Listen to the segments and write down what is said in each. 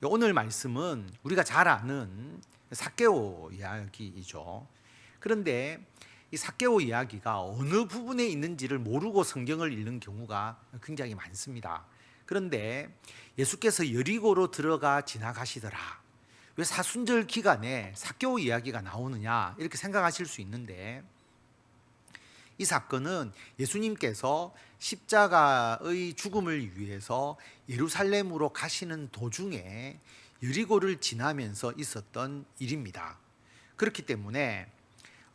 오늘 말씀은 우리가 잘 아는 삭개오 이야기이죠. 그런데 이 삭개오 이야기가 어느 부분에 있는지를 모르고 성경을 읽는 경우가 굉장히 많습니다. 그런데 예수께서 여리고로 들어가 지나가시더라. 왜 사순절 기간에 삭개오 이야기가 나오느냐 이렇게 생각하실 수 있는데, 이 사건은 예수님께서 십자가의 죽음을 위해서 예루살렘으로 가시는 도중에 여리고를 지나면서 있었던 일입니다. 그렇기 때문에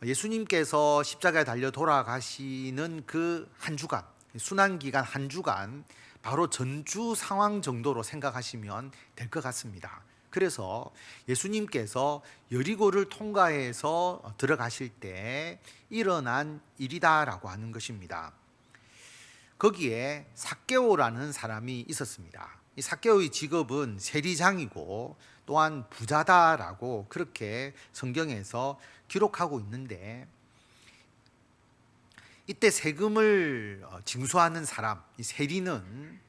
예수님께서 십자가에 달려 돌아가시는 그 한 주간, 순환기간 한 주간, 바로 전주 상황 정도로 생각하시면 될 것 같습니다. 그래서 예수님께서 여리고를 통과해서 들어가실 때 일어난 일이다라고 하는 것입니다. 거기에 삭개오라는 사람이 있었습니다. 이 삭개오의 직업은 세리장이고 또한 부자다라고 그렇게 성경에서 기록하고 있는데, 이때 세금을 징수하는 사람, 이 세리는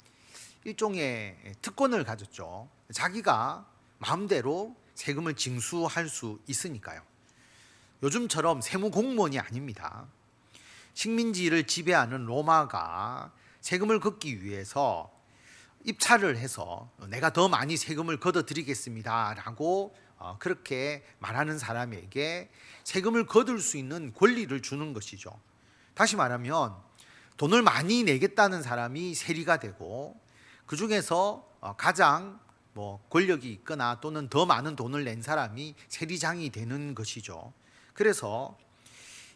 일종의 특권을 가졌죠. 자기가 마음대로 세금을 징수할 수 있으니까요. 요즘처럼 세무 공무원이 아닙니다. 식민지를 지배하는 로마가 세금을 걷기 위해서 입찰을 해서 내가 더 많이 세금을 걷어드리겠습니다 라고 그렇게 말하는 사람에게 세금을 거둘 수 있는 권리를 주는 것이죠. 다시 말하면 돈을 많이 내겠다는 사람이 세리가 되고, 그 중에서 가장 권력이 있거나 또는 더 많은 돈을 낸 사람이 세리장이 되는 것이죠. 그래서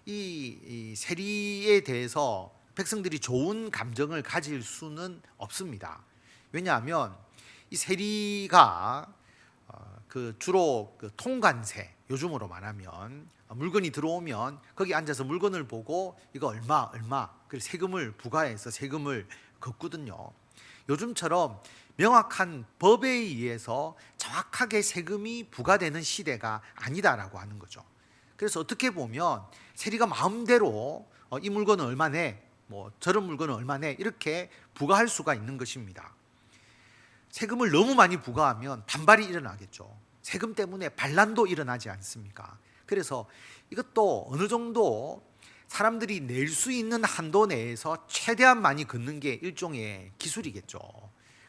이 세리에 대해서 백성들이 좋은 감정을 가질 수는 없습니다. 왜냐하면 이 세리가 주로 통관세, 요즘으로 말하면 물건이 들어오면 거기 앉아서 물건을 보고 이거 얼마 그래서 세금을 부과해서 세금을 걷거든요. 요즘처럼 명확한 법에 의해서 정확하게 세금이 부과되는 시대가 아니다라고 하는 거죠. 그래서 어떻게 보면 세리가 마음대로 이 물건은 얼마 내, 저런 물건은 얼마 내 이렇게 부과할 수가 있는 것입니다. 세금을 너무 많이 부과하면 반발이 일어나겠죠. 세금 때문에 반란도 일어나지 않습니까? 그래서 이것도 어느 정도 사람들이 낼 수 있는 한도 내에서 최대한 많이 걷는 게 일종의 기술이겠죠.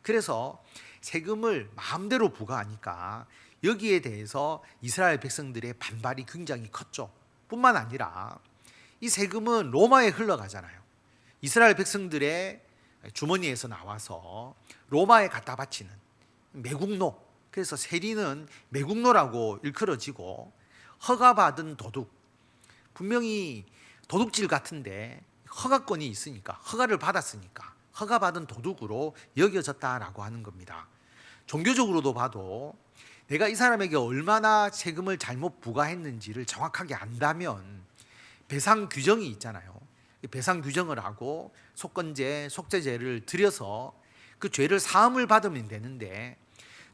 그래서 세금을 마음대로 부과하니까 여기에 대해서 이스라엘 백성들의 반발이 굉장히 컸죠. 뿐만 아니라 이 세금은 로마에 흘러가잖아요. 이스라엘 백성들의 주머니에서 나와서 로마에 갖다 바치는 매국노, 그래서 세리는 매국노라고 일컬어지고, 허가받은 도둑, 분명히 도둑질 같은데 허가권이 있으니까, 허가를 받았으니까 허가받은 도둑으로 여겨졌다라고 하는 겁니다. 종교적으로도 봐도 내가 이 사람에게 얼마나 세금을 잘못 부과했는지를 정확하게 안다면 배상 규정이 있잖아요. 배상 규정을 하고 속건제, 속죄제를 드려서 그 죄를 사함을 받으면 되는데,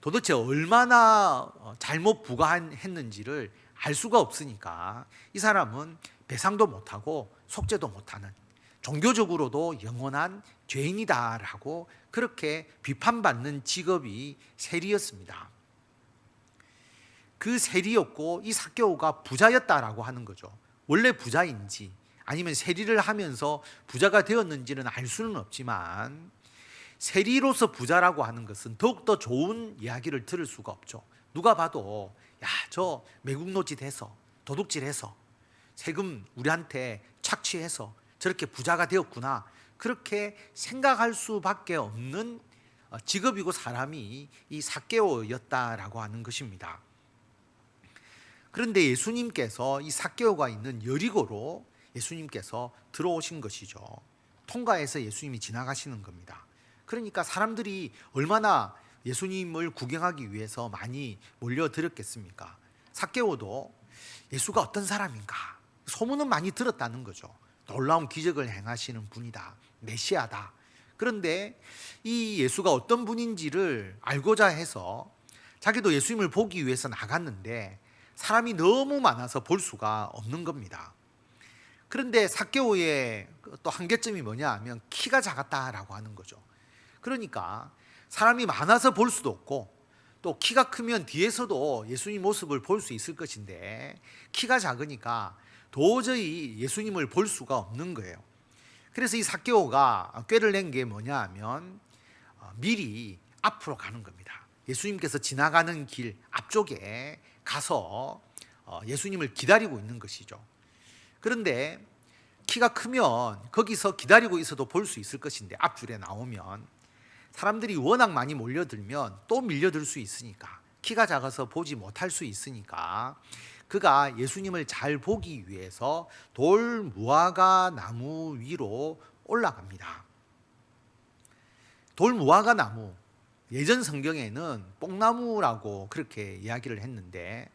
도대체 얼마나 잘못 부과했는지를 알 수가 없으니까 이 사람은 배상도 못하고 속죄도 못하는, 종교적으로도 영원한 죄인이다라고 그렇게 비판받는 직업이 세리였습니다. 그 세리였고 이 삭개오가 부자였다라고 하는 거죠. 원래 부자인지 아니면 세리를 하면서 부자가 되었는지는 알 수는 없지만, 세리로서 부자라고 하는 것은 더욱더 좋은 이야기를 들을 수가 없죠. 누가 봐도 저 매국노짓 해서 도둑질해서 세금 우리한테 착취해서 저렇게 부자가 되었구나, 그렇게 생각할 수밖에 없는 직업이고 사람이 이 삭개오였다라고 하는 것입니다. 그런데 예수님께서 이 삭개오가 있는 여리고로 예수님께서 들어오신 것이죠. 통과해서 예수님이 지나가시는 겁니다. 그러니까 사람들이 얼마나 예수님을 구경하기 위해서 많이 몰려들었겠습니까? 삭개오도 예수가 어떤 사람인가 소문은 많이 들었다는 거죠. 놀라운 기적을 행하시는 분이다, 메시아다. 그런데 이 예수가 어떤 분인지를 알고자 해서 자기도 예수님을 보기 위해서 나갔는데 사람이 너무 많아서 볼 수가 없는 겁니다. 그런데 삭개오의 또 한계점이 뭐냐 하면 키가 작았다라고 하는 거죠. 그러니까 사람이 많아서 볼 수도 없고 또 키가 크면 뒤에서도 예수님 모습을 볼 수 있을 것인데 키가 작으니까 도저히 예수님을 볼 수가 없는 거예요. 그래서 이 삭개오가 꾀를 낸 게 뭐냐 하면 미리 앞으로 가는 겁니다. 예수님께서 지나가는 길 앞쪽에 가서 예수님을 기다리고 있는 것이죠. 그런데 키가 크면 거기서 기다리고 있어도 볼 수 있을 것인데 앞줄에 나오면 사람들이 워낙 많이 몰려들면 또 밀려들 수 있으니까, 키가 작아서 보지 못할 수 있으니까 그가 예수님을 잘 보기 위해서 돌 무화과 나무 위로 올라갑니다. 돌 무화과 나무, 예전 성경에는 뽕나무라고 그렇게 이야기를 했는데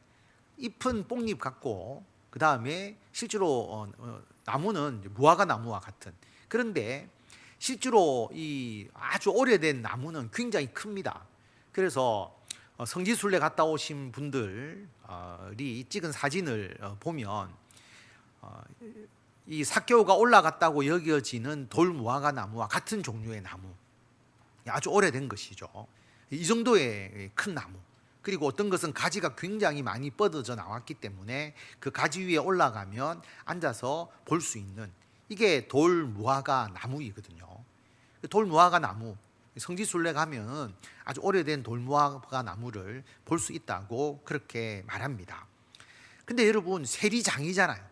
잎은 뽕잎 같고 그 다음에 실제로 나무는 무화과 나무와 같은, 그런데 실제로 이 아주 오래된 나무는 굉장히 큽니다. 그래서 성지순례 갔다 오신 분들이 찍은 사진을 보면 이 삭개오가 올라갔다고 여겨지는 돌무화과 나무와 같은 종류의 나무, 아주 오래된 것이죠. 이 정도의 큰 나무, 그리고 어떤 것은 가지가 굉장히 많이 뻗어져 나왔기 때문에 그 가지 위에 올라가면 앉아서 볼 수 있는, 이게 돌무화과 나무이거든요. 돌무화과 나무, 성지순례 가면 아주 오래된 돌무화과 나무를 볼 수 있다고 그렇게 말합니다. 근데 여러분, 세리장이잖아요.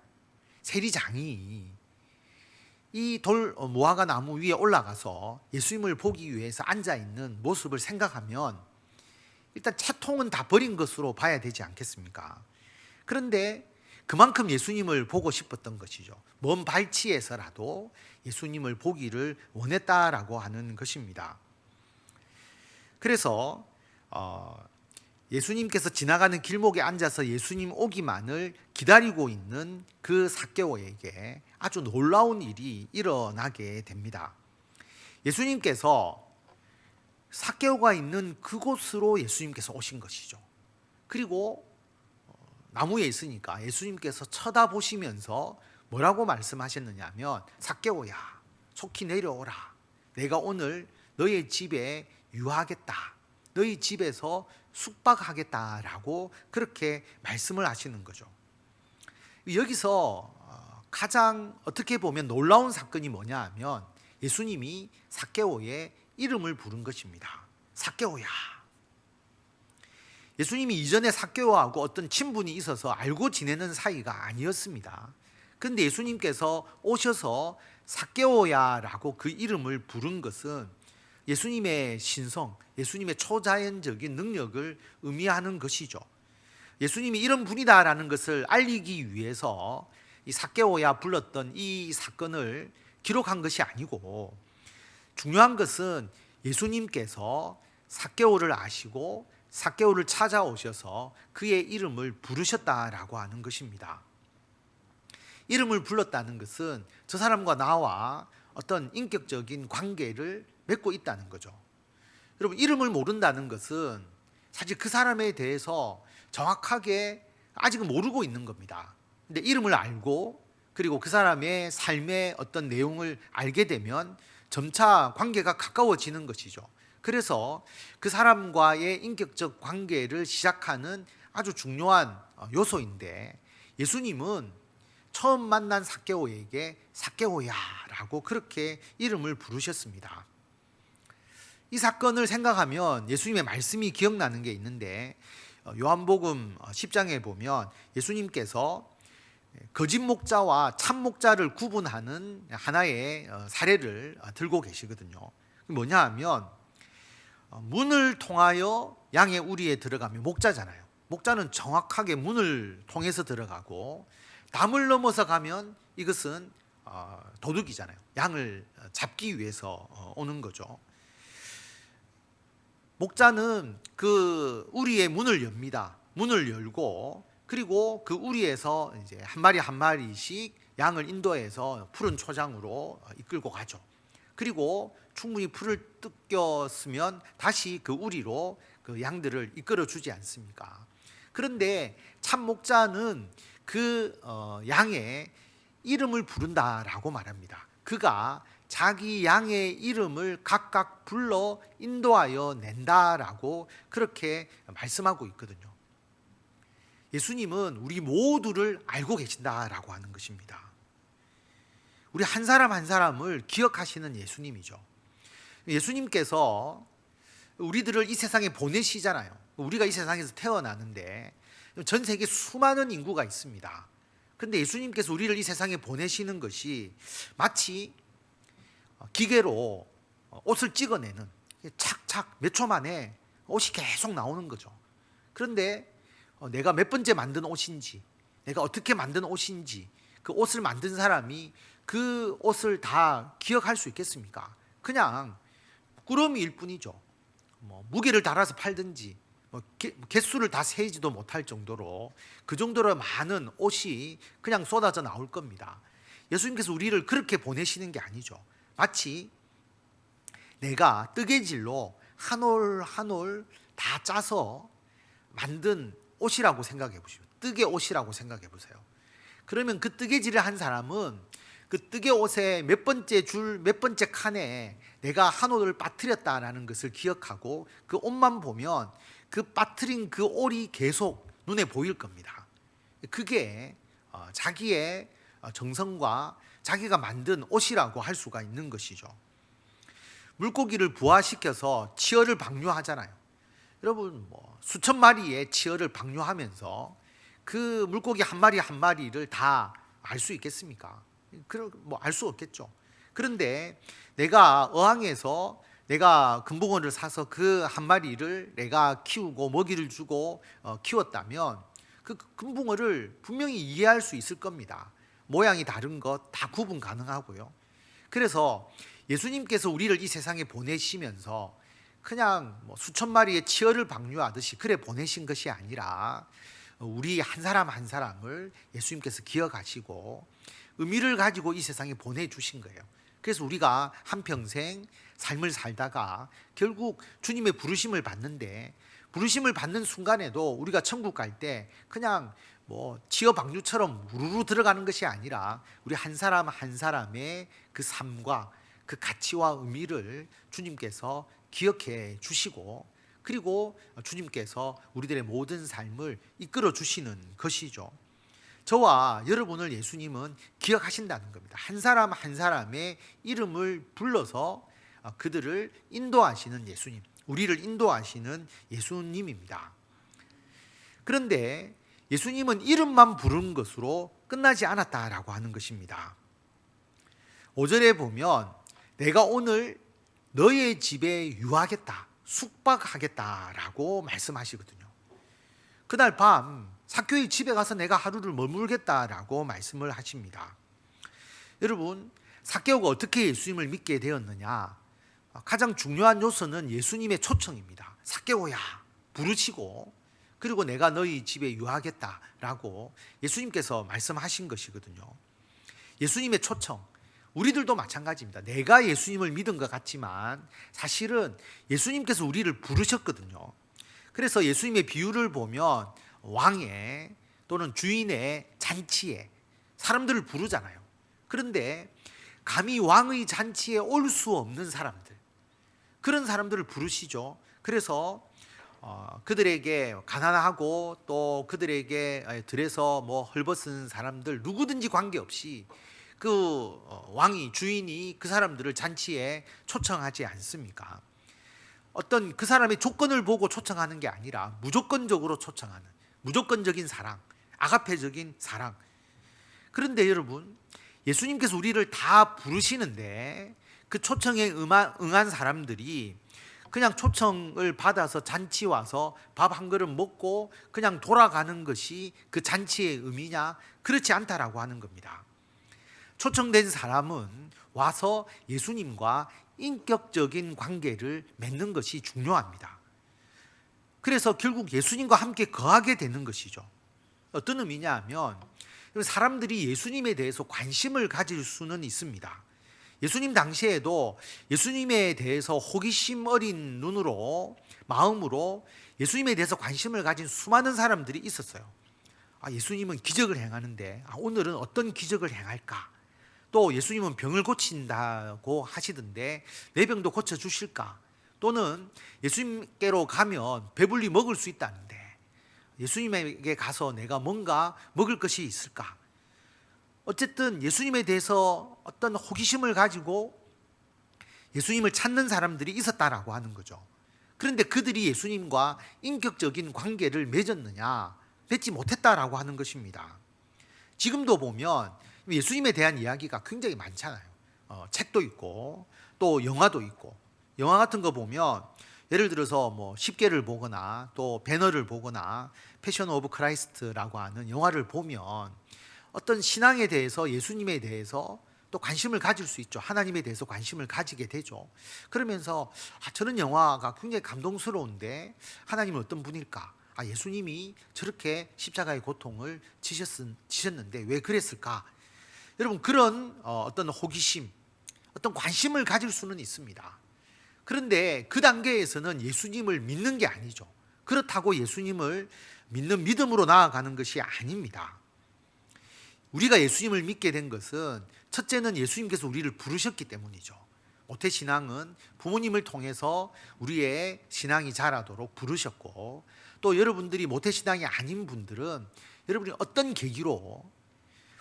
세리장이 이 돌무화과 나무 위에 올라가서 예수님을 보기 위해서 앉아있는 모습을 생각하면 일단 채통은 다 버린 것으로 봐야 되지 않겠습니까? 그런데 그만큼 예수님을 보고 싶었던 것이죠. 먼 발치에서라도 예수님을 보기를 원했다라고 하는 것입니다. 그래서 예수님께서 지나가는 길목에 앉아서 예수님 오기만을 기다리고 있는 그 삭개오에게 아주 놀라운 일이 일어나게 됩니다. 예수님께서 삭개오가 있는 그곳으로 예수님께서 오신 것이죠. 그리고 나무에 있으니까 예수님께서 쳐다보시면서 뭐라고 말씀하셨느냐 하면, 삭개오야, 속히 내려오라. 내가 오늘 너의 집에 유하겠다. 너희 집에서 숙박하겠다라고 그렇게 말씀을 하시는 거죠. 여기서 가장 어떻게 보면 놀라운 사건이 뭐냐 하면 예수님이 삭개오의 이름을 부른 것입니다. 삭개오야. 예수님이 이전에 삭개오하고 어떤 친분이 있어서 알고 지내는 사이가 아니었습니다. 그런데 예수님께서 오셔서 삭개오야라고 그 이름을 부른 것은 예수님의 신성, 예수님의 초자연적인 능력을 의미하는 것이죠. 예수님이 이런 분이다라는 것을 알리기 위해서 이 삭개오야 불렀던 이 사건을 기록한 것이 아니고, 중요한 것은 예수님께서 삭개오를 아시고 삭개오를 찾아오셔서 그의 이름을 부르셨다라고 하는 것입니다. 이름을 불렀다는 것은 저 사람과 나와 어떤 인격적인 관계를 맺고 있다는 거죠. 여러분, 이름을 모른다는 것은 사실 그 사람에 대해서 정확하게 아직은 모르고 있는 겁니다. 근데 이름을 알고 그리고 그 사람의 삶의 어떤 내용을 알게 되면 점차 관계가 가까워지는 것이죠. 그래서 그 사람과의 인격적 관계를 시작하는 아주 중요한 요소인데, 예수님은 처음 만난 삭개오에게 삭개오야라고 그렇게 이름을 부르셨습니다. 이 사건을 생각하면 예수님의 말씀이 기억나는 게 있는데, 요한복음 10장에 보면 예수님께서 거짓 목자와 참 목자를 구분하는 하나의 사례를 들고 계시거든요. 뭐냐 하면, 문을 통하여 양의 우리에 들어가면 목자잖아요. 목자는 정확하게 문을 통해서 들어가고, 담을 넘어서 가면 이것은 도둑이잖아요. 양을 잡기 위해서 오는 거죠. 목자는 그 우리의 문을 엽니다. 문을 열고, 그리고 그 우리에서 이제 한 마리 한 마리씩 양을 인도해서 푸른 초장으로 이끌고 가죠. 그리고 충분히 풀을 뜯겼으면 다시 그 우리로 그 양들을 이끌어 주지 않습니까? 그런데 참 목자는 그 양의 이름을 부른다라고 말합니다. 그가 자기 양의 이름을 각각 불러 인도하여 낸다라고 그렇게 말씀하고 있거든요. 예수님은 우리 모두를 알고 계신다라고 하는 것입니다. 우리 한 사람 한 사람을 기억하시는 예수님이죠. 예수님께서 우리들을 이 세상에 보내시잖아요. 우리가 이 세상에서 태어나는데 전 세계 수많은 인구가 있습니다. 그런데 예수님께서 우리를 이 세상에 보내시는 것이 마치 기계로 옷을 찍어내는, 착착 몇 초 만에 옷이 계속 나오는 거죠. 그런데 내가 몇 번째 만든 옷인지, 내가 어떻게 만든 옷인지, 그 옷을 만든 사람이 그 옷을 다 기억할 수 있겠습니까? 그냥 꾸러미일 뿐이죠. 무게를 달아서 팔든지 개수를 다 세지도 못할 정도로, 그 정도로 많은 옷이 그냥 쏟아져 나올 겁니다. 예수님께서 우리를 그렇게 보내시는 게 아니죠. 마치 내가 뜨개질로 한 올 한 올 다 짜서 만든 옷이라고 생각해 보시오. 뜨개 옷이라고 생각해 보세요. 그러면 그 뜨개질을 한 사람은 그 뜨개 옷의 몇 번째 줄, 몇 번째 칸에 내가 한 옷을 빠뜨렸다라는 것을 기억하고 그 옷만 보면 그 빠뜨린 그 올이 계속 눈에 보일 겁니다. 그게 자기의 정성과 자기가 만든 옷이라고 할 수가 있는 것이죠. 물고기를 부화시켜서 치어를 방류하잖아요. 여러분, 수천 마리의 치어를 방류하면서 그 물고기 한 마리 한 마리를 다 알 수 있겠습니까? 알 수 없겠죠. 그런데 내가 어항에서 내가 금붕어를 사서 그 한 마리를 내가 키우고 먹이를 주고 키웠다면 그 금붕어를 분명히 이해할 수 있을 겁니다. 모양이 다른 것 다 구분 가능하고요. 그래서 예수님께서 우리를 이 세상에 보내시면서 그냥 수천 마리의 치어를 방류하듯이 그래 보내신 것이 아니라 우리 한 사람 한 사람을 예수님께서 기억하시고 의미를 가지고 이 세상에 보내주신 거예요. 그래서 우리가 한평생 삶을 살다가 결국 주님의 부르심을 받는데, 부르심을 받는 순간에도 우리가 천국 갈 때 그냥 치어 방류처럼 우르르 들어가는 것이 아니라 우리 한 사람 한 사람의 그 삶과 그 가치와 의미를 주님께서 기억해 주시고, 그리고 주님께서 우리들의 모든 삶을 이끌어 주시는 것이죠. 저와 여러분을 예수님은 기억하신다는 겁니다. 한 사람 한 사람의 이름을 불러서 그들을 인도하시는 예수님, 우리를 인도하시는 예수님입니다. 그런데 예수님은 이름만 부른 것으로 끝나지 않았다라고 하는 것입니다. 5절에 보면 내가 오늘 너의 집에 유하겠다, 숙박하겠다라고 말씀하시거든요. 그날 밤 삭개오의 집에 가서 내가 하루를 머물겠다라고 말씀을 하십니다. 여러분, 삭개오가 어떻게 예수님을 믿게 되었느냐? 가장 중요한 요소는 예수님의 초청입니다. 삭개오야 부르시고, 그리고 내가 너희 집에 유하겠다라고 예수님께서 말씀하신 것이거든요. 예수님의 초청, 우리들도 마찬가지입니다. 내가 예수님을 믿은 것 같지만 사실은 예수님께서 우리를 부르셨거든요. 그래서 예수님의 비유를 보면 왕의 또는 주인의 잔치에 사람들을 부르잖아요. 그런데 감히 왕의 잔치에 올 수 없는 사람들, 그런 사람들을 부르시죠. 그래서 그들에게 가난하고 또 그들에게 들에서 헐벗은 사람들 누구든지 관계없이 그 왕이, 주인이 그 사람들을 잔치에 초청하지 않습니까? 어떤 그 사람의 조건을 보고 초청하는 게 아니라 무조건적으로 초청하는, 무조건적인 사랑, 아가페적인 사랑. 그런데 여러분, 예수님께서 우리를 다 부르시는데 그 초청에 응한 사람들이 그냥 초청을 받아서 잔치 와서 밥 한 그릇 먹고 그냥 돌아가는 것이 그 잔치의 의미냐? 그렇지 않다라고 하는 겁니다. 초청된 사람은 와서 예수님과 인격적인 관계를 맺는 것이 중요합니다. 그래서 결국 예수님과 함께 거하게 되는 것이죠. 어떤 의미냐 하면 사람들이 예수님에 대해서 관심을 가질 수는 있습니다. 예수님 당시에도 예수님에 대해서 호기심 어린 눈으로, 마음으로 예수님에 대해서 관심을 가진 수많은 사람들이 있었어요. 예수님은 기적을 행하는데 오늘은 어떤 기적을 행할까? 또 예수님은 병을 고친다고 하시던데 내 병도 고쳐주실까? 또는 예수님께로 가면 배불리 먹을 수 있다는데 예수님에게 가서 내가 뭔가 먹을 것이 있을까? 어쨌든 예수님에 대해서 어떤 호기심을 가지고 예수님을 찾는 사람들이 있었다라고 하는 거죠. 그런데 그들이 예수님과 인격적인 관계를 맺었느냐? 맺지 못했다라고 하는 것입니다. 지금도 보면 예수님에 대한 이야기가 굉장히 많잖아요. 책도 있고 또 영화도 있고, 영화 같은 거 보면 예를 들어서 뭐 10개를 보거나 또 배너를 보거나 패션 오브 크라이스트라고 하는 영화를 보면 어떤 신앙에 대해서, 예수님에 대해서 또 관심을 가질 수 있죠. 하나님에 대해서 관심을 가지게 되죠. 그러면서 저는 영화가 굉장히 감동스러운데 하나님은 어떤 분일까? 예수님이 저렇게 십자가의 고통을 지셨는데 왜 그랬을까? 여러분, 그런 어떤 호기심, 어떤 관심을 가질 수는 있습니다. 그런데 그 단계에서는 예수님을 믿는 게 아니죠. 그렇다고 예수님을 믿는 믿음으로 나아가는 것이 아닙니다. 우리가 예수님을 믿게 된 것은 첫째는 예수님께서 우리를 부르셨기 때문이죠. 모태신앙은 부모님을 통해서 우리의 신앙이 자라도록 부르셨고, 또 여러분들이 모태신앙이 아닌 분들은 여러분이 어떤 계기로,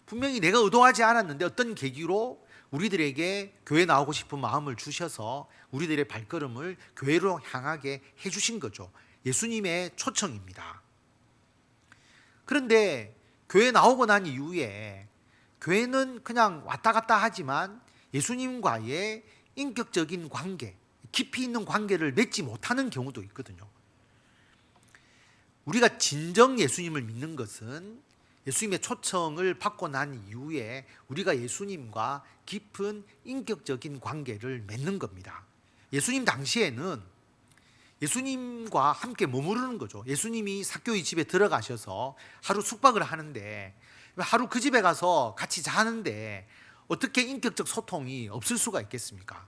분명히 내가 의도하지 않았는데 어떤 계기로 우리들에게 교회 나오고 싶은 마음을 주셔서 우리들의 발걸음을 교회로 향하게 해주신 거죠. 예수님의 초청입니다. 그런데 교회 나오고 난 이후에 교회는 그냥 왔다 갔다 하지만 예수님과의 인격적인 관계, 깊이 있는 관계를 맺지 못하는 경우도 있거든요. 우리가 진정 예수님을 믿는 것은 예수님의 초청을 받고 난 이후에 우리가 예수님과 깊은 인격적인 관계를 맺는 겁니다. 예수님 당시에는 예수님과 함께 머무르는 거죠. 예수님이 삭개오의 집에 들어가셔서 하루 숙박을 하는데, 하루 그 집에 가서 같이 자는데 어떻게 인격적 소통이 없을 수가 있겠습니까?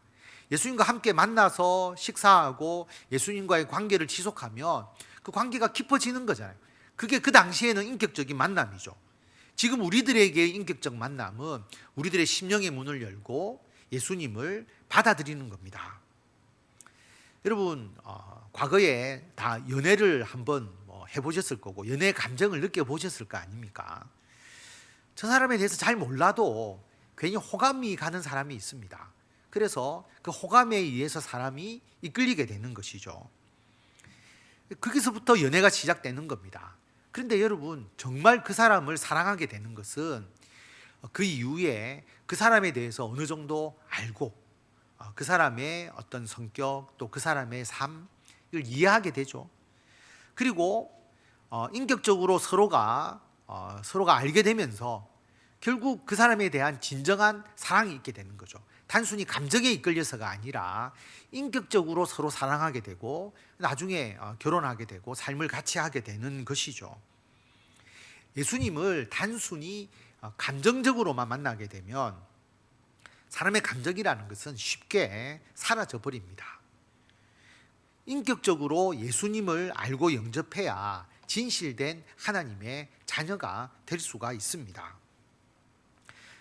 예수님과 함께 만나서 식사하고 예수님과의 관계를 지속하면 그 관계가 깊어지는 거잖아요. 그게 그 당시에는 인격적인 만남이죠. 지금 우리들에게 인격적 만남은 우리들의 심령의 문을 열고 예수님을 받아들이는 겁니다. 여러분, 과거에 다 연애를 한번 해보셨을 거고 연애의 감정을 느껴보셨을 거 아닙니까? 저 사람에 대해서 잘 몰라도 괜히 호감이 가는 사람이 있습니다. 그래서 그 호감에 의해서 사람이 이끌리게 되는 것이죠. 거기서부터 연애가 시작되는 겁니다. 그런데 여러분, 정말 그 사람을 사랑하게 되는 것은 그 이후에 그 사람에 대해서 어느 정도 알고 그 사람의 어떤 성격, 또 그 사람의 삶을 이해하게 되죠. 그리고 인격적으로 서로가 알게 되면서 결국 그 사람에 대한 진정한 사랑이 있게 되는 거죠. 단순히 감정에 이끌려서가 아니라 인격적으로 서로 사랑하게 되고 나중에 결혼하게 되고 삶을 같이 하게 되는 것이죠. 예수님을 단순히 감정적으로만 만나게 되면 사람의 감정이라는 것은 쉽게 사라져 버립니다. 인격적으로 예수님을 알고 영접해야 진실된 하나님의 자녀가 될 수가 있습니다.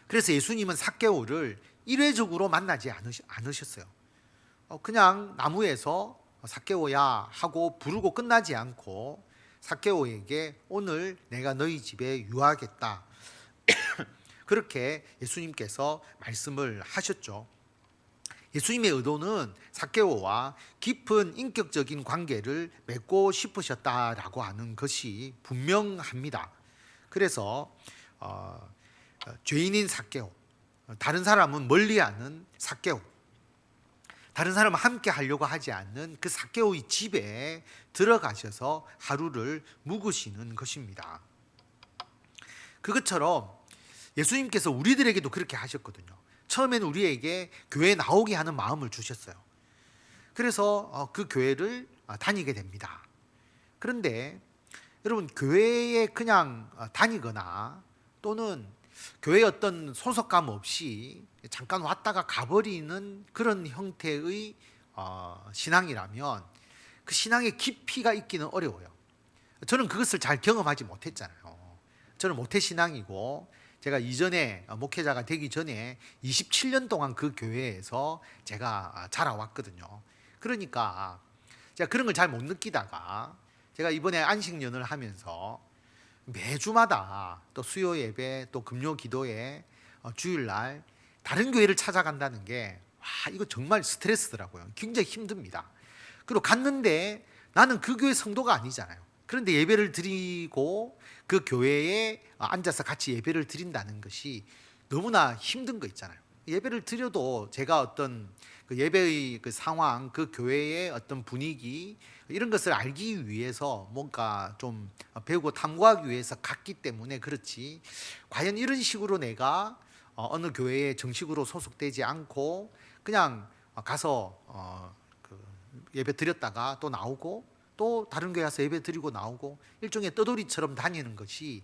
그래서 예수님은 삭개오를 일회적으로 만나지 않으셨어요. 그냥 나무에서 삭개오야 하고 부르고 끝나지 않고 삭개오에게 오늘 내가 너희 집에 유하겠다 그렇게 예수님께서 말씀을 하셨죠. 예수님의 의도는 삭개오와 깊은 인격적인 관계를 맺고 싶으셨다라고 하는 것이 분명합니다. 그래서 죄인인 삭개오, 다른 사람은 멀리하는 삭개오, 다른 사람은 함께 하려고 하지 않는 그 삭개오의 집에 들어가셔서 하루를 묵으시는 것입니다. 그것처럼 예수님께서 우리들에게도 그렇게 하셨거든요. 처음에는 우리에게 교회에 나오게 하는 마음을 주셨어요. 그래서 그 교회를 다니게 됩니다. 그런데 여러분, 교회에 그냥 다니거나 또는 교회에 어떤 소속감 없이 잠깐 왔다가 가버리는 그런 형태의 신앙이라면 그 신앙의 깊이가 있기는 어려워요. 저는 그것을 잘 경험하지 못했잖아요. 저는 모태신앙이고 제가 이전에 목회자가 되기 전에 27년 동안 그 교회에서 제가 자라왔거든요. 그러니까 제가 그런 걸 잘 못 느끼다가 제가 이번에 안식년을 하면서 매주마다 또 수요 예배 또 금요 기도회 주일날 다른 교회를 찾아간다는 게 이거 정말 스트레스더라고요. 굉장히 힘듭니다. 그리고 갔는데 나는 그 교회 성도가 아니잖아요. 그런데 예배를 드리고 그 교회에 앉아서 같이 예배를 드린다는 것이 너무나 힘든 거 있잖아요. 예배를 드려도 제가 어떤 그 예배의 그 상황, 그 교회의 어떤 분위기 이런 것을 알기 위해서 뭔가 좀 배우고 탐구하기 위해서 갔기 때문에 그렇지, 과연 이런 식으로 내가 어느 교회에 정식으로 소속되지 않고 그냥 가서 그 예배 드렸다가 또 나오고 또 다른 교회 가서 예배 드리고 나오고 일종의 떠돌이처럼 다니는 것이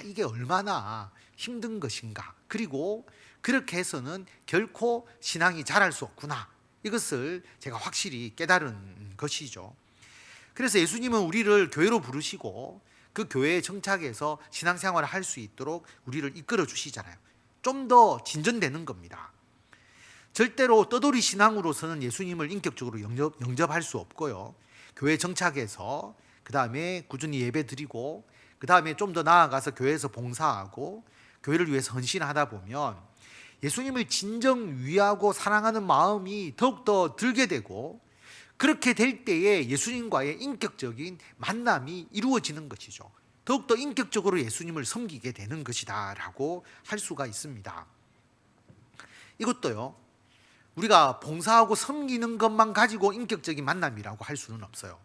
이게 얼마나 힘든 것인가, 그리고 그렇게 해서는 결코 신앙이 자랄 수 없구나, 이것을 제가 확실히 깨달은 것이죠. 그래서 예수님은 우리를 교회로 부르시고 그 교회에 정착해서 신앙생활을 할 수 있도록 우리를 이끌어 주시잖아요. 좀 더 진전되는 겁니다. 절대로 떠돌이 신앙으로서는 예수님을 인격적으로 영접할 수 없고요. 교회 정착해서 그 다음에 꾸준히 예배 드리고 그 다음에 좀 더 나아가서 교회에서 봉사하고 교회를 위해서 헌신하다 보면 예수님을 진정 위하고 사랑하는 마음이 더욱더 들게 되고, 그렇게 될 때에 예수님과의 인격적인 만남이 이루어지는 것이죠. 더욱더 인격적으로 예수님을 섬기게 되는 것이다 라고 할 수가 있습니다. 이것도요, 우리가 봉사하고 섬기는 것만 가지고 인격적인 만남이라고 할 수는 없어요.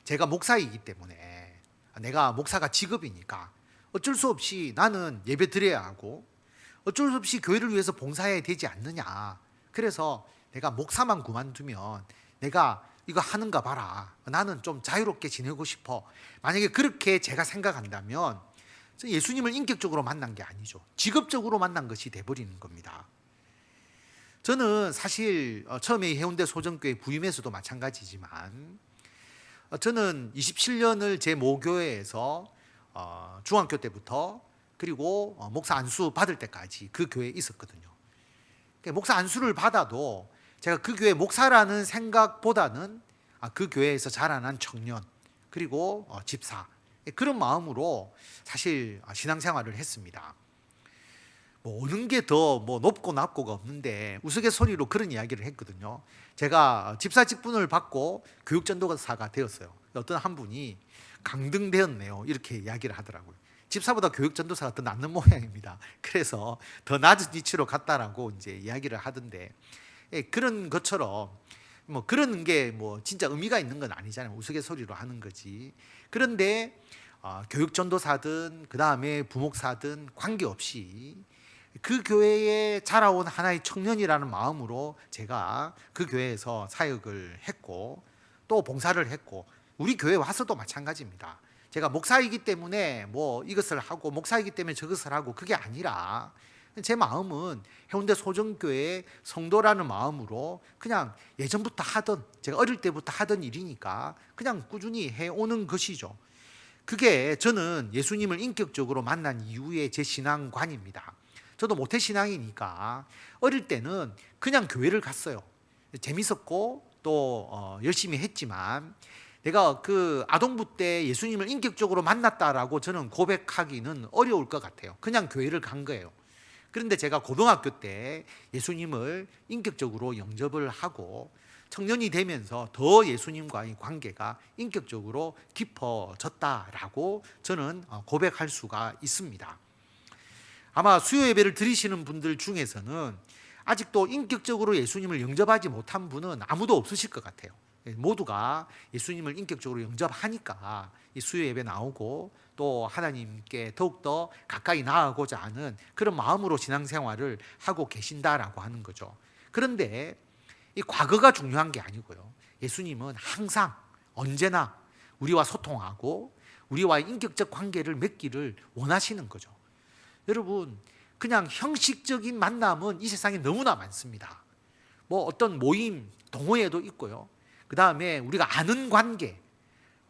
제가 목사이기 때문에, 내가 목사가 직업이니까 어쩔 수 없이 나는 예배 드려야 하고 어쩔 수 없이 교회를 위해서 봉사해야 되지 않느냐. 그래서 내가 목사만 그만두면 내가 이거 하는가 봐라, 나는 좀 자유롭게 지내고 싶어, 만약에 그렇게 제가 생각한다면 예수님을 인격적으로 만난 게 아니죠. 직업적으로 만난 것이 돼버리는 겁니다. 저는 사실 처음에 해운대 소정교회 부임에서도 마찬가지지만 저는 27년을 제 모교회에서 중학교 때부터 그리고 목사 안수 받을 때까지 그 교회에 있었거든요. 목사 안수를 받아도 제가 그 교회 목사라는 생각보다는 그 교회에서 자라난 청년 그리고 집사, 그런 마음으로 사실 신앙생활을 했습니다. 오는 게 더 높고 낮고가 없는데 우스갯소리로 그런 이야기를 했거든요. 제가 집사 직분을 받고 교육전도사가 되었어요. 어떤 한 분이 강등되었네요, 이렇게 이야기를 하더라고요. 집사보다 교육전도사가 더 낫는 모양입니다. 그래서 더 낮은 위치로 갔다라고 이제 이야기를 하던데, 그런 것처럼 그런 게 진짜 의미가 있는 건 아니잖아요. 우스갯소리로 하는 거지. 그런데 교육전도사든 그 다음에 부목사든 관계없이 그 교회에 자라온 하나의 청년이라는 마음으로 제가 그 교회에서 사역을 했고 또 봉사를 했고, 우리 교회 와서도 마찬가지입니다. 제가 목사이기 때문에 이것을 하고 목사이기 때문에 저것을 하고 그게 아니라 제 마음은 해운대 소정교회 성도라는 마음으로 그냥 예전부터 하던, 제가 어릴 때부터 하던 일이니까 그냥 꾸준히 해오는 것이죠. 그게 저는 예수님을 인격적으로 만난 이후의 제 신앙관입니다. 저도 모태신앙이니까 어릴 때는 그냥 교회를 갔어요. 재밌었고 또 열심히 했지만 내가 그 아동부 때 예수님을 인격적으로 만났다라고 저는 고백하기는 어려울 것 같아요. 그냥 교회를 간 거예요. 그런데 제가 고등학교 때 예수님을 인격적으로 영접을 하고 청년이 되면서 더 예수님과의 관계가 인격적으로 깊어졌다라고 저는 고백할 수가 있습니다. 아마 수요 예배를 드리시는 분들 중에서는 아직도 인격적으로 예수님을 영접하지 못한 분은 아무도 없으실 것 같아요. 모두가 예수님을 인격적으로 영접하니까 이 수요 예배 나오고 또 하나님께 더욱더 가까이 나아가고자 하는 그런 마음으로 신앙생활을 하고 계신다라고 하는 거죠. 그런데 이 과거가 중요한 게 아니고요, 예수님은 항상 언제나 우리와 소통하고 우리와의 인격적 관계를 맺기를 원하시는 거죠. 여러분, 그냥 형식적인 만남은 이 세상에 너무나 많습니다. 어떤 모임, 동호회도 있고요. 그 다음에 우리가 아는 관계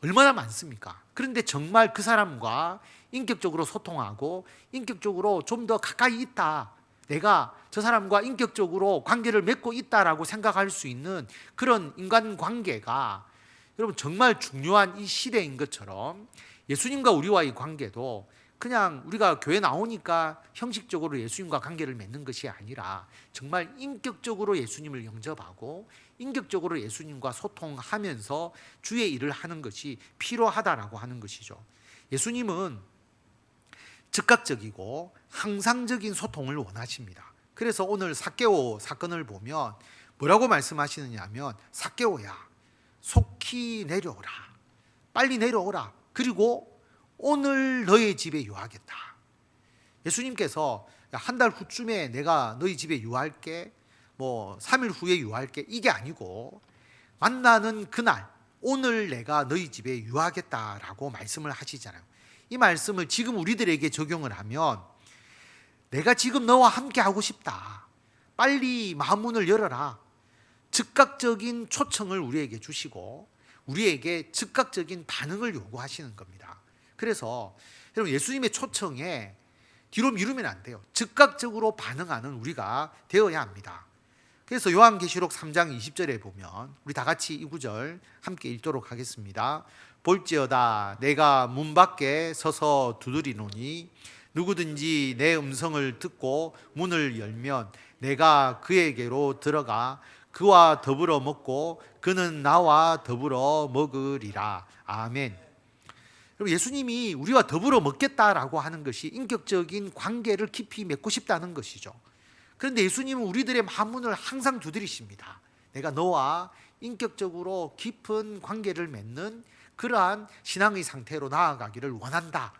얼마나 많습니까? 그런데 정말 그 사람과 인격적으로 소통하고 인격적으로 좀 더 가까이 있다, 내가 저 사람과 인격적으로 관계를 맺고 있다라고 생각할 수 있는 그런 인간관계가 여러분 정말 중요한 이 시대인 것처럼, 예수님과 우리와의 관계도 그냥 우리가 교회 나오니까 형식적으로 예수님과 관계를 맺는 것이 아니라 정말 인격적으로 예수님을 영접하고 인격적으로 예수님과 소통하면서 주의 일을 하는 것이 필요하다라고 하는 것이죠. 예수님은 즉각적이고 항상적인 소통을 원하십니다. 그래서 오늘 삭개오 사건을 보면 뭐라고 말씀하시느냐 하면, 삭개오야, 속히 내려오라, 빨리 내려오라, 그리고 오늘 너의 집에 유하겠다. 예수님께서 한 달 후쯤에 내가 너희 집에 유할게, 뭐 3일 후에 유할게, 이게 아니고 만나는 그날 오늘 내가 너희 집에 유하겠다라고 말씀을 하시잖아요. 이 말씀을 지금 우리들에게 적용을 하면, 내가 지금 너와 함께 하고 싶다, 빨리 마음문을 열어라, 즉각적인 초청을 우리에게 주시고 우리에게 즉각적인 반응을 요구하시는 겁니다. 그래서 여러분, 예수님의 초청에 뒤로 미루면 안 돼요. 즉각적으로 반응하는 우리가 되어야 합니다. 그래서 요한계시록 3장 20절에 보면, 우리 다 같이 이 구절 함께 읽도록 하겠습니다. 볼지어다 내가 문 밖에 서서 두드리노니 누구든지 내 음성을 듣고 문을 열면 내가 그에게로 들어가 그와 더불어 먹고 그는 나와 더불어 먹으리라. 아멘. 여러분, 예수님이 우리와 더불어 먹겠다라고 하는 것이 인격적인 관계를 깊이 맺고 싶다는 것이죠. 그런데 예수님은 우리들의 마음문을 항상 두드리십니다. 내가 너와 인격적으로 깊은 관계를 맺는 그러한 신앙의 상태로 나아가기를 원한다.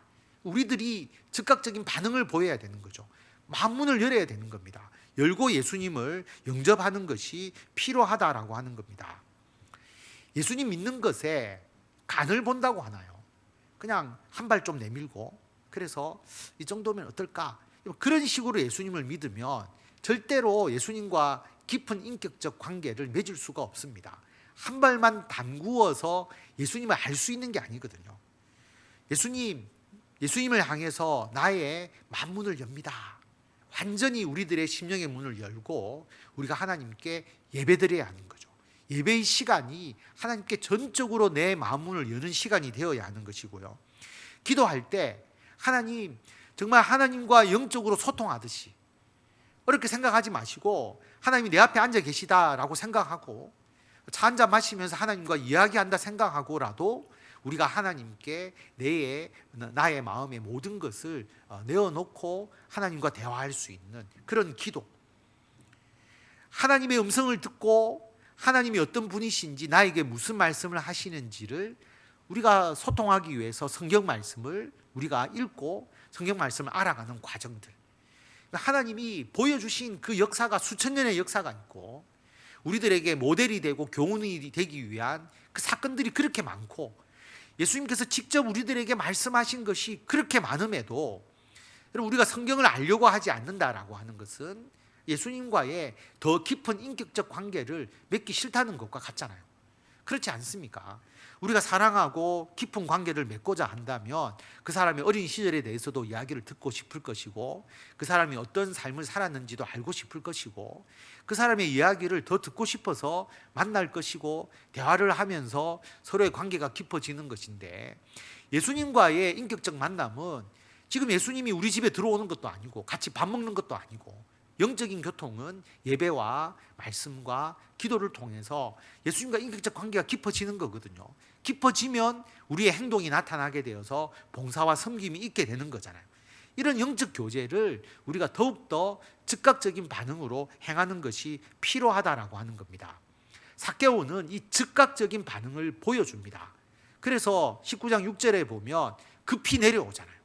우리들이 즉각적인 반응을 보여야 되는 거죠. 마음문을 열어야 되는 겁니다. 열고 예수님을 영접하는 것이 필요하다라고 하는 겁니다. 예수님 믿는 것에 간을 본다고 하나요? 그냥 한 발 좀 내밀고, 그래서 이 정도면 어떨까? 그런 식으로 예수님을 믿으면 절대로 예수님과 깊은 인격적 관계를 맺을 수가 없습니다. 한 발만 담구어서 예수님을 알 수 있는 게 아니거든요. 예수님을 향해서 나의 만문을 엽니다. 완전히 우리들의 심령의 문을 열고 우리가 하나님께 예배드려야 하는 거죠. 예배의 시간이 하나님께 전적으로 내 마음문을 여는 시간이 되어야 하는 것이고요. 기도할 때 하나님, 정말 하나님과 영적으로 소통하듯이 어렵게 생각하지 마시고, 하나님이 내 앞에 앉아 계시다라고 생각하고 차 한잔 마시면서 하나님과 이야기한다 생각하고라도 우리가 하나님께 나의 마음의 모든 것을 내어놓고 하나님과 대화할 수 있는 그런 기도, 하나님의 음성을 듣고 하나님이 어떤 분이신지, 나에게 무슨 말씀을 하시는지를 우리가 소통하기 위해서 성경 말씀을 우리가 읽고 성경 말씀을 알아가는 과정들, 하나님이 보여주신 그 역사가 수천 년의 역사가 있고 우리들에게 모델이 되고 교훈이 되기 위한 그 사건들이 그렇게 많고, 예수님께서 직접 우리들에게 말씀하신 것이 그렇게 많음에도 우리가 성경을 알려고 하지 않는다라고 하는 것은 예수님과의 더 깊은 인격적 관계를 맺기 싫다는 것과 같잖아요. 그렇지 않습니까? 우리가 사랑하고 깊은 관계를 맺고자 한다면 그 사람의 어린 시절에 대해서도 이야기를 듣고 싶을 것이고, 그 사람이 어떤 삶을 살았는지도 알고 싶을 것이고, 그 사람의 이야기를 더 듣고 싶어서 만날 것이고, 대화를 하면서 서로의 관계가 깊어지는 것인데, 예수님과의 인격적 만남은 지금 예수님이 우리 집에 들어오는 것도 아니고 같이 밥 먹는 것도 아니고, 영적인 교통은 예배와 말씀과 기도를 통해서 예수님과 인격적 관계가 깊어지는 거거든요. 깊어지면 우리의 행동이 나타나게 되어서 봉사와 섬김이 있게 되는 거잖아요. 이런 영적 교제를 우리가 더욱더 즉각적인 반응으로 행하는 것이 필요하다라고 하는 겁니다. 삭개오는 이 즉각적인 반응을 보여줍니다. 그래서 19장 6절에 보면 급히 내려오잖아요.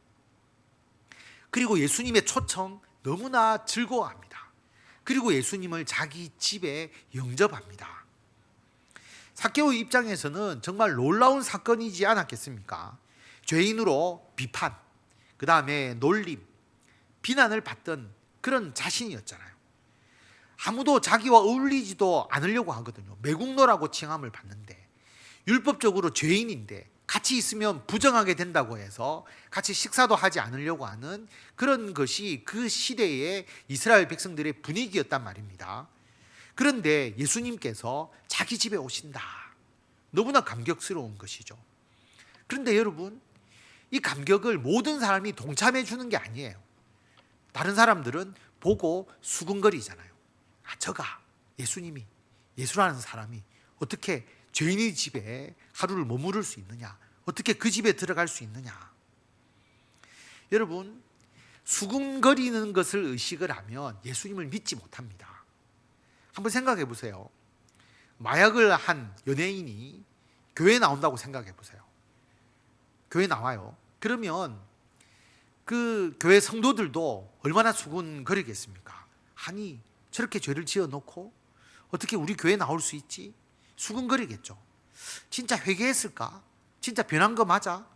그리고 예수님의 초청 너무나 즐거워합니다. 그리고 예수님을 자기 집에 영접합니다. 삭개오 입장에서는 정말 놀라운 사건이지 않았겠습니까? 죄인으로 비판, 그 다음에 놀림, 비난을 받던 그런 자신이었잖아요. 아무도 자기와 어울리지도 않으려고 하거든요. 매국노라고 칭함을 받는데, 율법적으로 죄인인데 같이 있으면 부정하게 된다고 해서 같이 식사도 하지 않으려고 하는 그런 것이 그 시대의 이스라엘 백성들의 분위기였단 말입니다. 그런데 예수님께서 자기 집에 오신다. 너무나 감격스러운 것이죠. 그런데 여러분, 이 감격을 모든 사람이 동참해 주는 게 아니에요. 다른 사람들은 보고 수군거리잖아요. 저가 예수님이, 예수라는 사람이 어떻게 죄인의 집에 하루를 머무를 수 있느냐, 어떻게 그 집에 들어갈 수 있느냐. 여러분, 수군거리는 것을 의식을 하면 예수님을 믿지 못합니다. 한번 생각해 보세요. 마약을 한 연예인이 교회에 나온다고 생각해 보세요. 교회에 나와요. 그러면 그 교회 성도들도 얼마나 수군거리겠습니까? 아니, 저렇게 죄를 지어놓고 어떻게 우리 교회에 나올 수 있지? 수군거리겠죠. 진짜 회개했을까? 진짜 변한 거 맞아?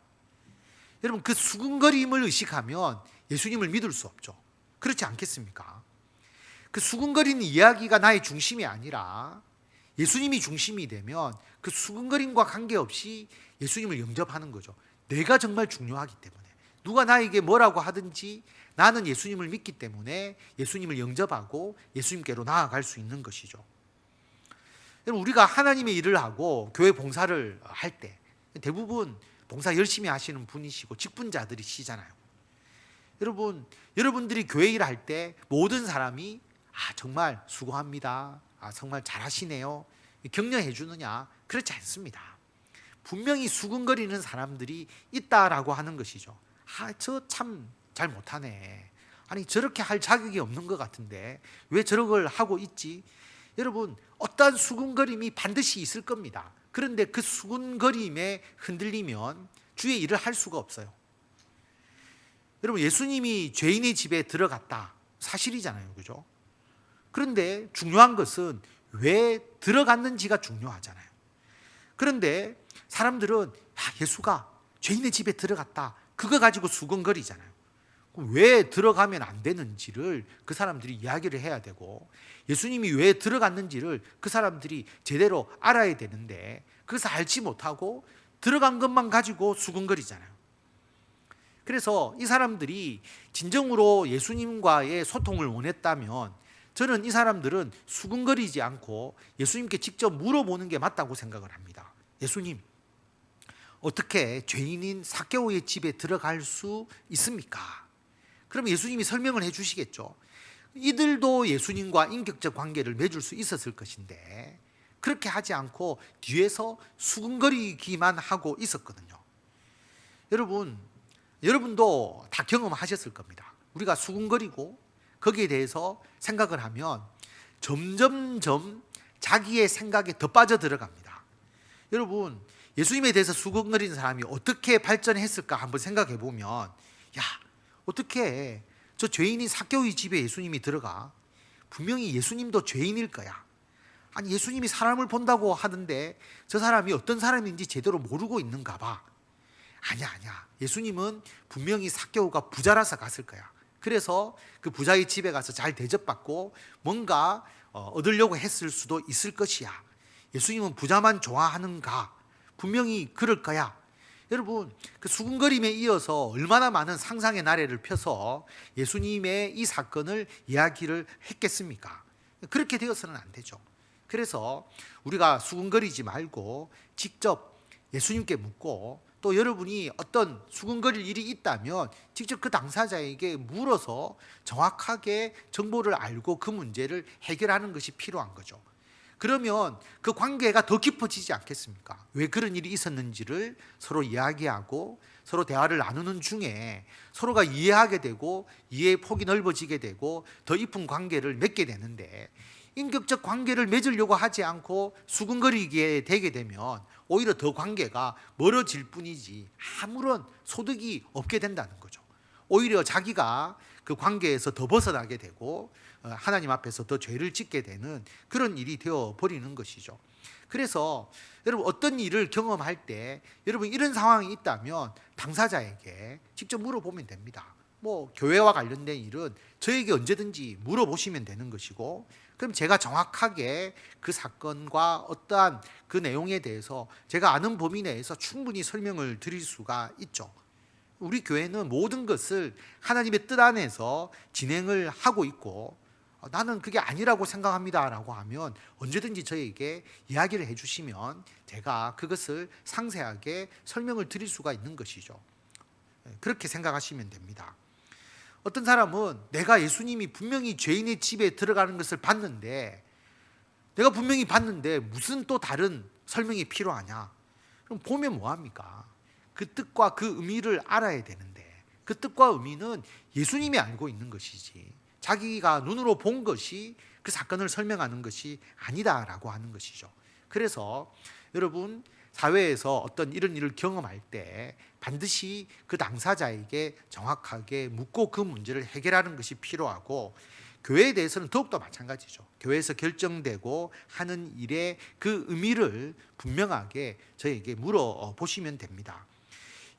여러분, 그 수군거림을 의식하면 예수님을 믿을 수 없죠. 그렇지 않겠습니까? 그 수군거리는 이야기가 나의 중심이 아니라 예수님이 중심이 되면 그 수군거림과 관계없이 예수님을 영접하는 거죠. 내가 정말 중요하기 때문에, 누가 나에게 뭐라고 하든지 나는 예수님을 믿기 때문에 예수님을 영접하고 예수님께로 나아갈 수 있는 것이죠. 여러분, 우리가 하나님의 일을 하고 교회 봉사를 할 때 대부분 봉사 열심히 하시는 분이시고 직분자들이시잖아요. 여러분, 여러분들이 교회 일을 할 때 모든 사람이 정말 수고합니다, 정말 잘하시네요, 격려해 주느냐? 그렇지 않습니다. 분명히 수군거리는 사람들이 있다라고 하는 것이죠. 저 참 잘 못하네. 아니, 저렇게 할 자격이 없는 것 같은데 왜 저런 걸 하고 있지? 여러분, 어떠한 수군거림이 반드시 있을 겁니다. 그런데 그 수군거림에 흔들리면 주의 일을 할 수가 없어요. 여러분, 예수님이 죄인의 집에 들어갔다, 사실이잖아요, 그죠? 그런데 중요한 것은 왜 들어갔는지가 중요하잖아요. 그런데 사람들은 예수가 죄인의 집에 들어갔다, 그거 가지고 수군거리잖아요. 왜 들어가면 안 되는지를 그 사람들이 이야기를 해야 되고, 예수님이 왜 들어갔는지를 그 사람들이 제대로 알아야 되는데 그것을 알지 못하고 들어간 것만 가지고 수군거리잖아요. 그래서 이 사람들이 진정으로 예수님과의 소통을 원했다면 저는 이 사람들은 수군거리지 않고 예수님께 직접 물어보는 게 맞다고 생각을 합니다. 예수님, 어떻게 죄인인 삭개오의 집에 들어갈 수 있습니까? 그럼 예수님이 설명을 해 주시겠죠. 이들도 예수님과 인격적 관계를 맺을 수 있었을 것인데 그렇게 하지 않고 뒤에서 수군거리기만 하고 있었거든요. 여러분도 다 경험하셨을 겁니다. 우리가 수군거리고 거기에 대해서 생각을 하면 점점점 자기의 생각에 더 빠져들어갑니다. 여러분, 예수님에 대해서 수군거리는 사람이 어떻게 발전했을까 한번 생각해 보면, 어떻게 저 죄인인 삭개오의 집에 예수님이 들어가? 분명히 예수님도 죄인일 거야. 아니, 예수님이 사람을 본다고 하던데 저 사람이 어떤 사람인지 제대로 모르고 있는가 봐. 아니야. 예수님은 분명히 삭개오가 부자라서 갔을 거야. 그래서 그 부자의 집에 가서 잘 대접받고 뭔가 얻으려고 했을 수도 있을 것이야. 예수님은 부자만 좋아하는가? 분명히 그럴 거야. 여러분, 그 수군거림에 이어서 얼마나 많은 상상의 나래를 펴서 예수님의 이 사건을 이야기를 했겠습니까? 그렇게 되어서는 안 되죠. 그래서 우리가 수군거리지 말고 직접 예수님께 묻고, 또 여러분이 어떤 수군거릴 일이 있다면 직접 그 당사자에게 물어서 정확하게 정보를 알고 그 문제를 해결하는 것이 필요한 거죠. 그러면 그 관계가 더 깊어지지 않겠습니까? 왜 그런 일이 있었는지를 서로 이야기하고 서로 대화를 나누는 중에 서로가 이해하게 되고 이해의 폭이 넓어지게 되고 더 깊은 관계를 맺게 되는데, 인격적 관계를 맺으려고 하지 않고 수군거리게 되게 되면 오히려 더 관계가 멀어질 뿐이지 아무런 소득이 없게 된다는 거죠. 오히려 자기가 그 관계에서 더 벗어나게 되고 하나님 앞에서 더 죄를 짓게 되는 그런 일이 되어버리는 것이죠. 그래서 여러분, 어떤 일을 경험할 때 여러분 이런 상황이 있다면 당사자에게 직접 물어보면 됩니다. 뭐 교회와 관련된 일은 저에게 언제든지 물어보시면 되는 것이고, 그럼 제가 정확하게 그 사건과 어떠한 그 내용에 대해서 제가 아는 범위 내에서 충분히 설명을 드릴 수가 있죠. 우리 교회는 모든 것을 하나님의 뜻 안에서 진행을 하고 있고, 나는 그게 아니라고 생각합니다 라고 하면 언제든지 저에게 이야기를 해주시면 제가 그것을 상세하게 설명을 드릴 수가 있는 것이죠. 그렇게 생각하시면 됩니다. 어떤 사람은 내가 예수님이 분명히 죄인의 집에 들어가는 것을 봤는데, 내가 분명히 봤는데 무슨 또 다른 설명이 필요하냐? 그럼 보면 뭐합니까? 그 뜻과 그 의미를 알아야 되는데, 그 뜻과 의미는 예수님이 알고 있는 것이지 자기가 눈으로 본 것이 그 사건을 설명하는 것이 아니다라고 하는 것이죠. 그래서 여러분, 사회에서 어떤 이런 일을 경험할 때 반드시 그 당사자에게 정확하게 묻고 그 문제를 해결하는 것이 필요하고, 교회에 대해서는 더욱더 마찬가지죠. 교회에서 결정되고 하는 일의 그 의미를 분명하게 저에게 물어보시면 됩니다.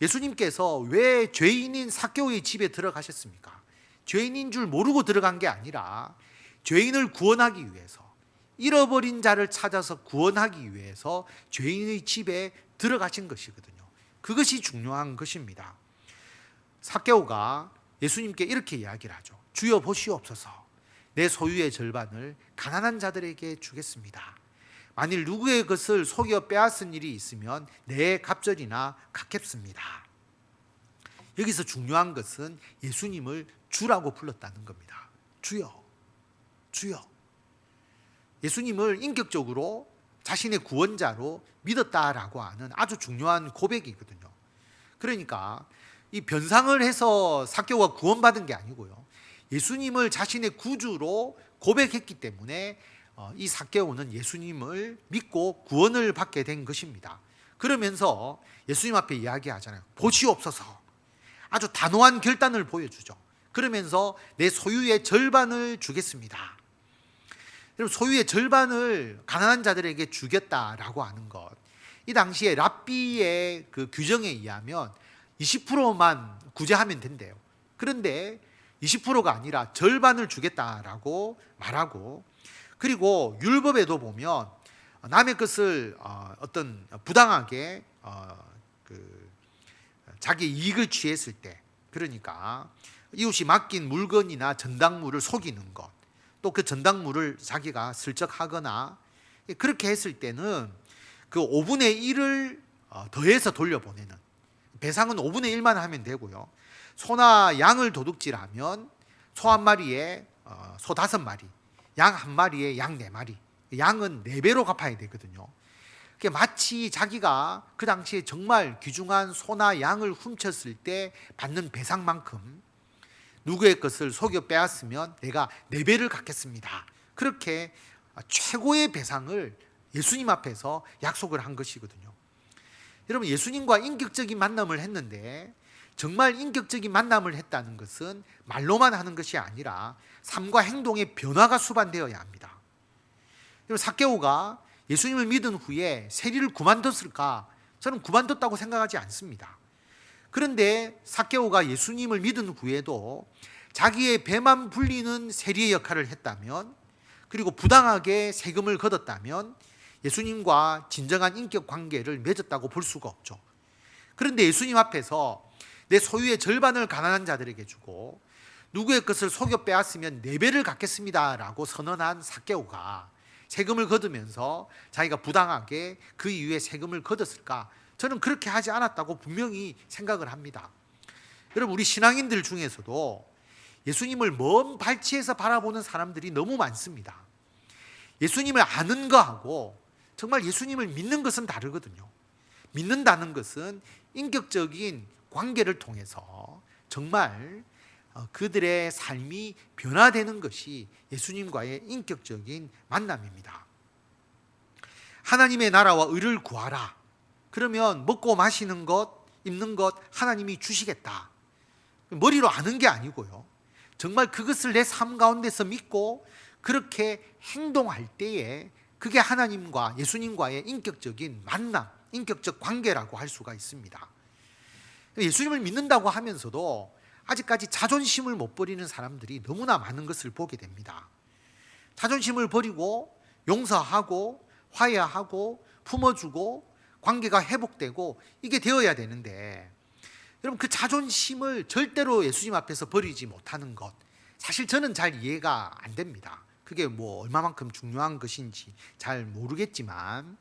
예수님께서 왜 죄인인 삭개오의 집에 들어가셨습니까? 죄인인 줄 모르고 들어간 게 아니라 죄인을 구원하기 위해서, 잃어버린 자를 찾아서 구원하기 위해서 죄인의 집에 들어가신 것이거든요. 그것이 중요한 것입니다. 삭개오가 예수님께 이렇게 이야기를 하죠. 주여 보시옵소서, 내 소유의 절반을 가난한 자들에게 주겠습니다. 만일 누구의 것을 속여 빼앗은 일이 있으면 내 갑절이나 갚겠습니다. 여기서 중요한 것은 예수님을 주라고 불렀다는 겁니다. 주여, 주여. 예수님을 인격적으로 자신의 구원자로 믿었다라고 하는 아주 중요한 고백이거든요. 그러니까 이 변상을 해서 삭개오가 구원받은 게 아니고요, 예수님을 자신의 구주로 고백했기 때문에 이 삭개오는 예수님을 믿고 구원을 받게 된 것입니다. 그러면서 예수님 앞에 이야기하잖아요. 보시옵소서. 아주 단호한 결단을 보여주죠. 그러면서 내 소유의 절반을 주겠습니다. 여러분, 소유의 절반을 가난한 자들에게 주겠다라고 하는 것, 이 당시에 랍비의 그 규정에 의하면 20%만 구제하면 된대요. 그런데 20%가 아니라 절반을 주겠다라고 말하고, 그리고 율법에도 보면 남의 것을 어떤 부당하게 자기 이익을 취했을 때, 그러니까 이웃이 맡긴 물건이나 전당물을 속이는 것, 또 그 전당물을 자기가 슬쩍 하거나 그렇게 했을 때는 그 5분의 1을 더해서 돌려보내는, 배상은 5분의 1만 하면 되고요, 소나 양을 도둑질하면 소 한 마리에 소 5마리, 양 한 마리에 양 4마리, 양은 4배로 갚아야 되거든요. 그게 마치 자기가 그 당시에 정말 귀중한 소나 양을 훔쳤을 때 받는 배상만큼 누구의 것을 속여 빼앗으면 내가 4배를 갚겠습니다, 그렇게 최고의 배상을 예수님 앞에서 약속을 한 것이거든요. 여러분, 예수님과 인격적인 만남을 했는데, 정말 인격적인 만남을 했다는 것은 말로만 하는 것이 아니라 삶과 행동의 변화가 수반되어야 합니다. 여러분, 삭개오가 예수님을 믿은 후에 세리를 그만뒀을까? 저는 그만뒀다고 생각하지 않습니다. 그런데 삭개오가 예수님을 믿은 후에도 자기의 배만 불리는 세리의 역할을 했다면, 그리고 부당하게 세금을 걷었다면 예수님과 진정한 인격 관계를 맺었다고 볼 수가 없죠. 그런데 예수님 앞에서 내 소유의 절반을 가난한 자들에게 주고 누구의 것을 속여 빼앗으면 4배를 갚겠습니다 라고 선언한 삭개오가 세금을 걷으면서 자기가 부당하게 그 이후에 세금을 걷었을까? 저는 그렇게 하지 않았다고 분명히 생각을 합니다. 여러분, 우리 신앙인들 중에서도 예수님을 먼 발치에서 바라보는 사람들이 너무 많습니다. 예수님을 아는 거하고 정말 예수님을 믿는 것은 다르거든요. 믿는다는 것은 인격적인 관계를 통해서 정말 그들의 삶이 변화되는 것이 예수님과의 인격적인 만남입니다. 하나님의 나라와 의를 구하라. 그러면 먹고 마시는 것, 입는 것 하나님이 주시겠다. 머리로 아는 게 아니고요, 정말 그것을 내 삶 가운데서 믿고 그렇게 행동할 때에 그게 하나님과 예수님과의 인격적인 만남, 인격적 관계라고 할 수가 있습니다. 예수님을 믿는다고 하면서도 아직까지 자존심을 못 버리는 사람들이 너무나 많은 것을 보게 됩니다. 자존심을 버리고 용서하고 화해하고 품어주고 관계가 회복되고 이게 되어야 되는데, 여러분 그 자존심을 절대로 예수님 앞에서 버리지 못하는 것, 사실 저는 잘 이해가 안 됩니다. 그게 뭐 얼마만큼 중요한 것인지 잘 모르겠지만,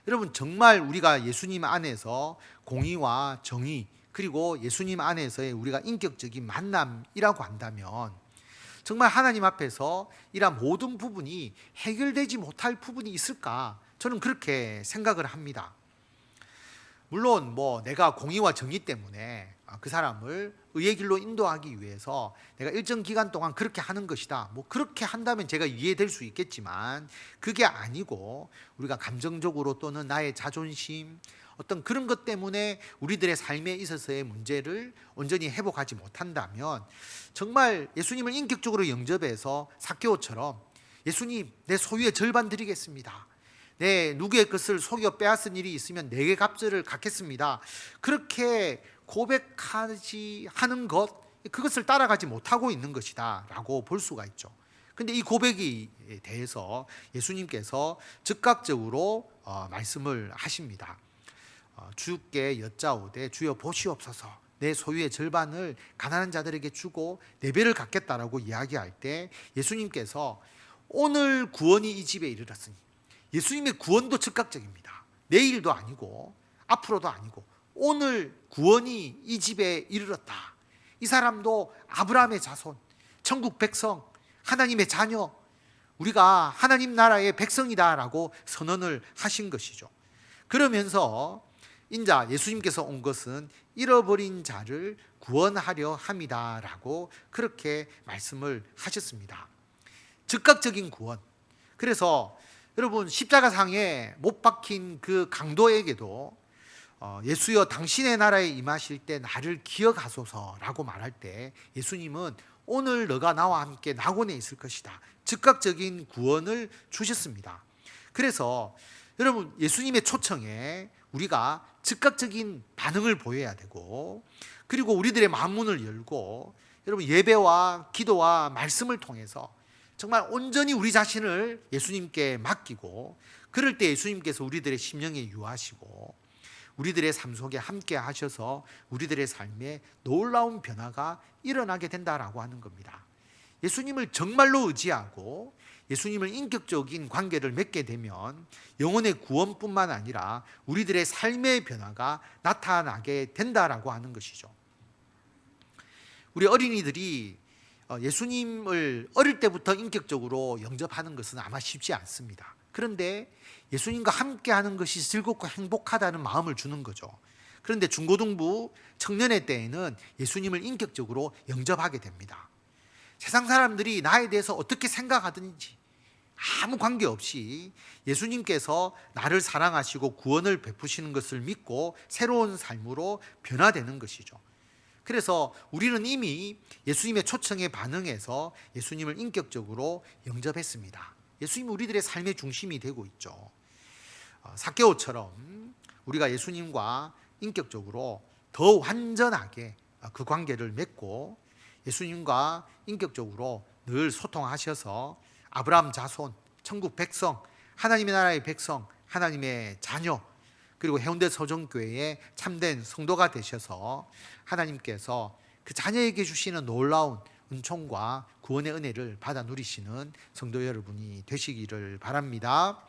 여러분 정말 우리가 예수님 안에서 공의와 정의, 그리고 예수님 안에서의 우리가 인격적인 만남이라고 한다면 정말 하나님 앞에서 이런 모든 부분이 해결되지 못할 부분이 있을까? 저는 그렇게 생각을 합니다. 물론 뭐 내가 공의와 정의 때문에 그 사람을 의의 길로 인도하기 위해서 내가 일정 기간 동안 그렇게 하는 것이다, 뭐 그렇게 한다면 제가 이해될 수 있겠지만, 그게 아니고 우리가 감정적으로 또는 나의 자존심, 어떤 그런 것 때문에 우리들의 삶에 있어서의 문제를 온전히 회복하지 못한다면, 정말 예수님을 인격적으로 영접해서 삭개오처럼 예수님 내 소유의 절반 드리겠습니다, 내 누구의 것을 속여 빼앗은 일이 있으면 내게 값을 갚겠습니다, 그렇게 고백하지 하는 것, 그것을 따라가지 못하고 있는 것이다 라고 볼 수가 있죠. 근데 이 고백에 대해서 예수님께서 즉각적으로 말씀을 하십니다. 주께 여짜오되 주여 보시옵소서, 내 소유의 절반을 가난한 자들에게 주고 네 배를 갚겠다라고 이야기할 때 예수님께서 오늘 구원이 이 집에 이르렀으니, 예수님의 구원도 즉각적입니다. 내일도 아니고 앞으로도 아니고 오늘 구원이 이 집에 이르렀다. 이 사람도 아브라함의 자손, 천국 백성, 하나님의 자녀, 우리가 하나님 나라의 백성이다라고 선언을 하신 것이죠. 그러면서 인자 예수님께서 온 것은 잃어버린 자를 구원하려 함이다라고 그렇게 말씀을 하셨습니다. 즉각적인 구원. 그래서 여러분 십자가상에 못 박힌 그 강도에게도 예수여 당신의 나라에 임하실 때 나를 기억하소서라고 말할 때 예수님은 오늘 너가 나와 함께 낙원에 있을 것이다, 즉각적인 구원을 주셨습니다. 그래서 여러분 예수님의 초청에 우리가 즉각적인 반응을 보여야 되고, 그리고 우리들의 마음문을 열고 여러분 예배와 기도와 말씀을 통해서 정말 온전히 우리 자신을 예수님께 맡기고, 그럴 때 예수님께서 우리들의 심령에 유하시고 우리들의 삶 속에 함께 하셔서 우리들의 삶에 놀라운 변화가 일어나게 된다라고 하는 겁니다. 예수님을 정말로 의지하고 예수님을 인격적인 관계를 맺게 되면 영혼의 구원뿐만 아니라 우리들의 삶의 변화가 나타나게 된다라고 하는 것이죠. 우리 어린이들이 예수님을 어릴 때부터 인격적으로 영접하는 것은 아마 쉽지 않습니다. 그런데 예수님과 함께 하는 것이 즐겁고 행복하다는 마음을 주는 거죠. 그런데 중고등부 청년의 때에는 예수님을 인격적으로 영접하게 됩니다. 세상 사람들이 나에 대해서 어떻게 생각하든지 아무 관계없이 예수님께서 나를 사랑하시고 구원을 베푸시는 것을 믿고 새로운 삶으로 변화되는 것이죠. 그래서 우리는 이미 예수님의 초청에 반응해서 예수님을 인격적으로 영접했습니다. 예수님은 우리들의 삶의 중심이 되고 있죠. 삭개오처럼 우리가 예수님과 인격적으로 더 완전하게 그 관계를 맺고 예수님과 인격적으로 늘 소통하셔서 아브라함 자손, 천국 백성, 하나님의 나라의 백성, 하나님의 자녀, 그리고 해운대 서정교회의 참된 성도가 되셔서 하나님께서 그 자녀에게 주시는 놀라운 은총과 구원의 은혜를 받아 누리시는 성도 여러분이 되시기를 바랍니다.